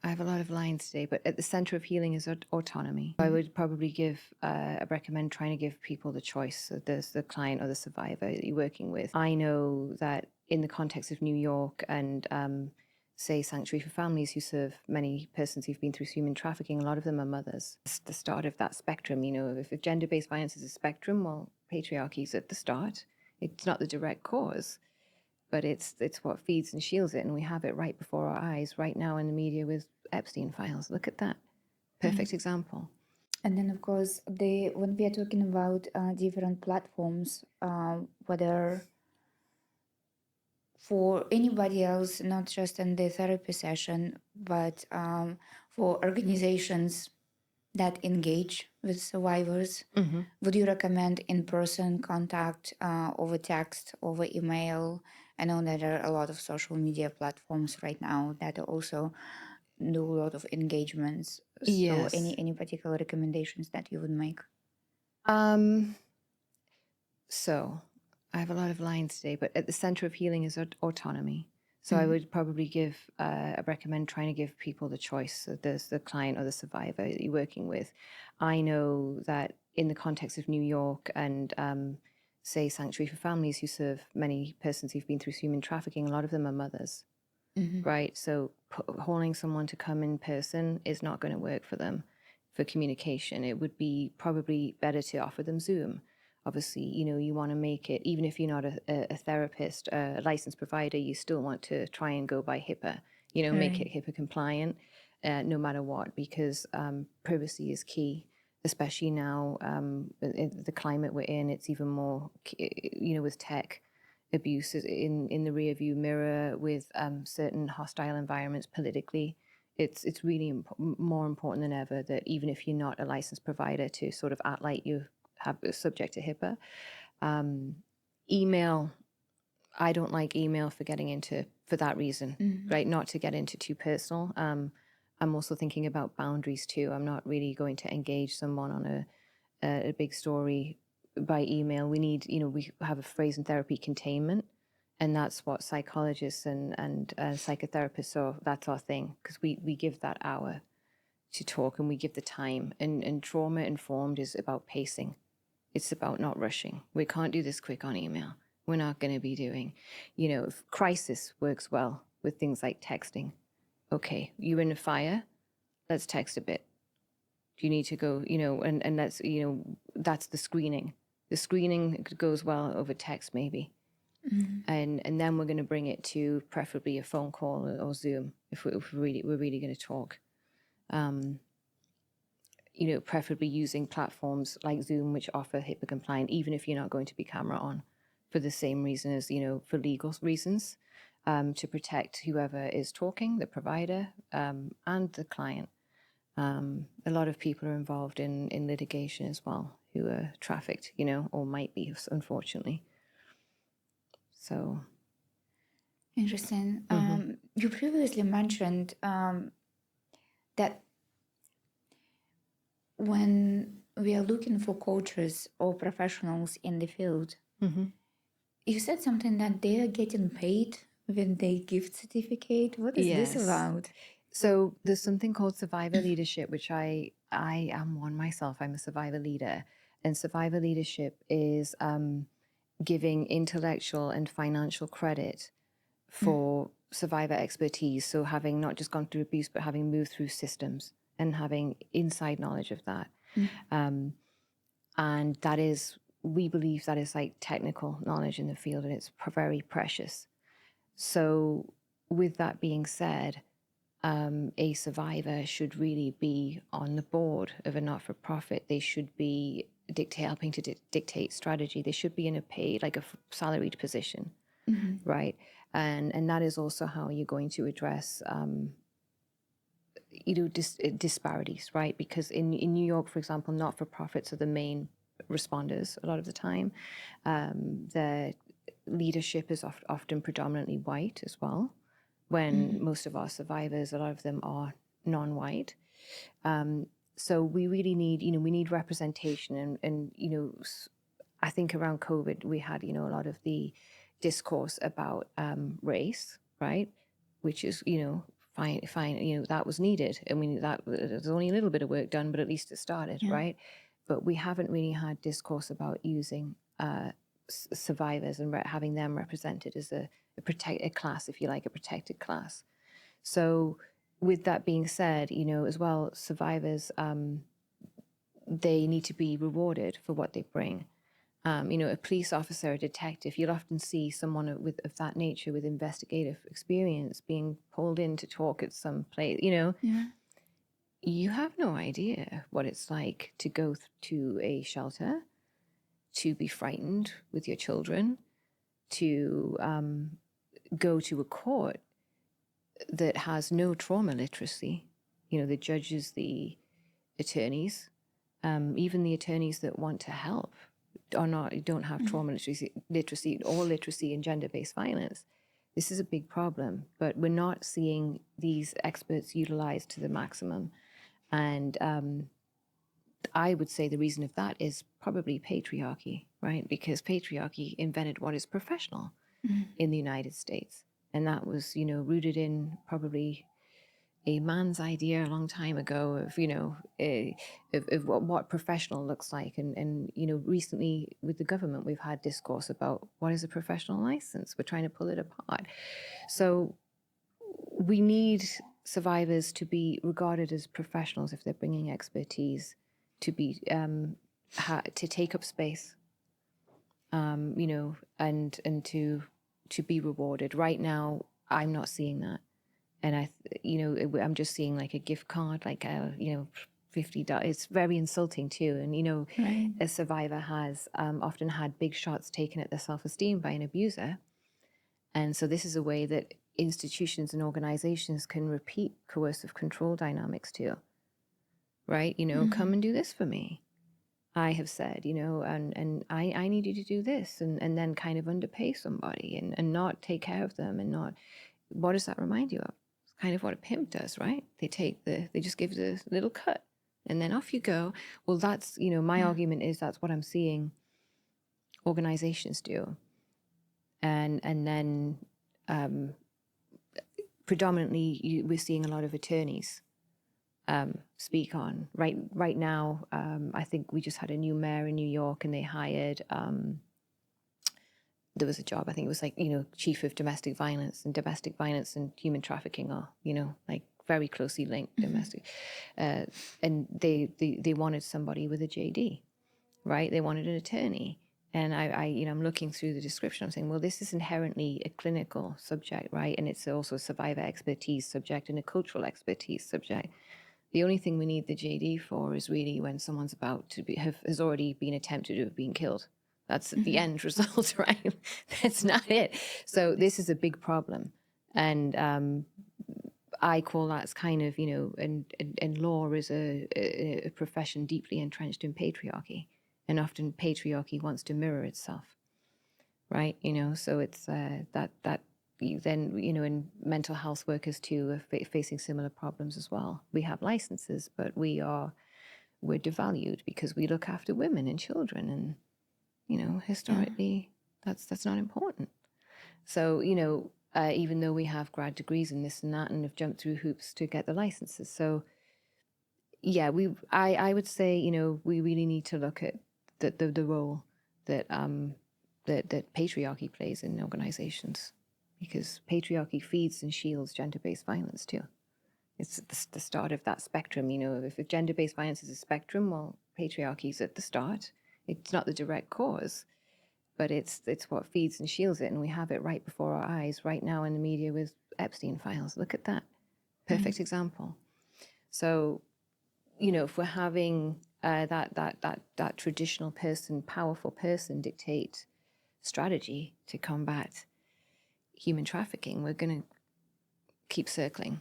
I have a lot of lines today, but at the center of healing is autonomy. I would probably recommend trying to give people the choice. So there's the client or the survivor that you're working with. I know that in the context of New York and say Sanctuary for Families, who serve many persons who've been through human trafficking, a lot of them are mothers. It's the start of that spectrum. You know, if gender-based violence is a spectrum, well, patriarchy is at the start. It's not the direct cause, but it's what feeds and shields it, and we have it right before our eyes right now in the media with Epstein files. Look at that. Perfect example. And then, of course, when we are talking about different platforms, whether for anybody else, not just in the therapy session, but for organizations that engage with survivors, would you recommend in-person contact over text, over email? I know that there are a lot of social media platforms right now that also do a lot of engagements. So Yes. any particular recommendations that you would make? So I have a lot of lines today, but at the center of healing is autonomy. So I would probably recommend trying to give people the choice. So there's the client or the survivor that you're working with. I know that in the context of New York and say Sanctuary for Families, who serve many persons who've been through human trafficking, a lot of them are mothers, right? So calling someone to come in person is not going to work for them for communication. It would be probably better to offer them Zoom. Obviously, you know, you want to make it, even if you're not a therapist, a licensed provider, you still want to try and go by HIPAA, you know, make it HIPAA compliant no matter what, because privacy is key, especially now in the climate we're in. It's even more, you know, with tech abuse in the rear view mirror, with certain hostile environments politically. It's really more important than ever that even if you're not a licensed provider, to sort of act like you have subject to HIPAA. Email, I don't like email for that reason, right? Not to get into too personal. I'm also thinking about boundaries too. I'm not really going to engage someone on a big story by email. We need, you know, we have a phrase in therapy, containment, and that's what psychologists and psychotherapists are. That's our thing, because we give that hour to talk and we give the time. And trauma informed is about pacing. It's about not rushing. We can't do this quick on email. We're not going to be doing, you know, if crisis works well with things like texting. Okay, you're in a fire, let's text a bit. Do you need to go, you know, and that's, you know, that's the screening. The screening goes well over text maybe. And then we're going to bring it to preferably a phone call or Zoom if we're really going to talk. You know, preferably using platforms like Zoom, which offer HIPAA compliant, even if you're not going to be camera on, for the same reason as, you know, for legal reasons, to protect whoever is talking, the provider, and the client. A lot of people are involved in litigation as well, who are trafficked, you know, or might be, unfortunately. So. Interesting. You previously mentioned that when we are looking for coaches or professionals in the field, you said something that they are getting paid when they gift certificate. What is this about? So there's something called survivor leadership, which I am one myself. I'm a survivor leader. And survivor leadership is giving intellectual and financial credit for survivor expertise. So having not just gone through abuse, but having moved through systems and having inside knowledge of that. And that is, we believe that is like technical knowledge in the field, and it's very precious. So with that being said, a survivor should really be on the board of a not-for-profit. They should be helping to dictate strategy. They should be in a salaried position, right? And that is also how you're going to address, you know, disparities, right? Because in New York, for example, not-for-profits are the main responders a lot of the time. The leadership is often predominantly white as well, when most of our survivors, a lot of them are non-white. So we really need, you know, we need representation. And you know, I think around COVID, we had, you know, a lot of the discourse about race, right? Which is, you know, fine, that was needed. I mean, that there's only a little bit of work done, but at least it started, right? But we haven't really had discourse about using survivors and having them represented as a class, if you like, a protected class. So with that being said, as well, survivors, they need to be rewarded for what they bring. A police officer, a detective, you'll often see someone of that nature with investigative experience being pulled in to talk at some place, You have no idea what it's like to go to a shelter, to be frightened with your children, to go to a court that has no trauma literacy. The judges, the attorneys, even the attorneys that want to help don't have trauma literacy or literacy in gender-based violence. This is a big problem, but we're not seeing these experts utilized to the maximum. And I would say the reason of that is probably patriarchy, right? Because patriarchy invented what is professional in the United States. And that was, rooted in probably a man's idea a long time ago of, of what professional looks like. And recently with the government, we've had discourse about what is a professional license. We're trying to pull it apart. So we need survivors to be regarded as professionals if they're bringing expertise, to be to take up space, and to be rewarded. Right now, I'm not seeing that. And I'm just seeing like a gift card, like $50. It's very insulting too. And Right. a survivor has often had big shots taken at their self-esteem by an abuser, and so this is a way that institutions and organizations can repeat coercive control dynamics too. Right? Come and do this for me, I have said, and I need you to do this, and then kind of underpay somebody and not take care of them, and not. What does that remind you of? Kind of what a pimp does, right? They just give the little cut and then off you go. Well, that's, my argument is that's what I'm seeing organizations do. And then predominantly we're seeing a lot of attorneys speak on. Right now, I think we just had a new mayor in New York, and they hired there was a job, I think it was like, chief of domestic violence and human trafficking are, like very closely linked domestic. And they wanted somebody with a JD, right? They wanted an attorney. And I'm looking through the description, I'm saying, well, this is inherently a clinical subject, right? And it's also a survivor expertise subject and a cultural expertise subject. The only thing we need the JD for is really when someone's about to has already been attempted to have been killed. That's the end result, right? That's not it. So this is a big problem. And I call that kind of, and law is a profession deeply entrenched in patriarchy. And often patriarchy wants to mirror itself, right? So it's that then, and mental health workers too are facing similar problems as well. We have licenses, but we're devalued because we look after women and children, and historically, that's not important. So, even though we have grad degrees in this and that and have jumped through hoops to get the licenses. So, yeah, I would say, we really need to look at the role that patriarchy plays in organizations, because patriarchy feeds and shields gender-based violence too. It's the start of that spectrum. If gender-based violence is a spectrum, well, patriarchy is at the start. It's not the direct cause, but it's what feeds and shields it. And we have it right before our eyes right now in the media with Epstein files. Look at that. Perfect example. So, if we're having that traditional person, powerful person dictate strategy to combat human trafficking, we're going to keep circling.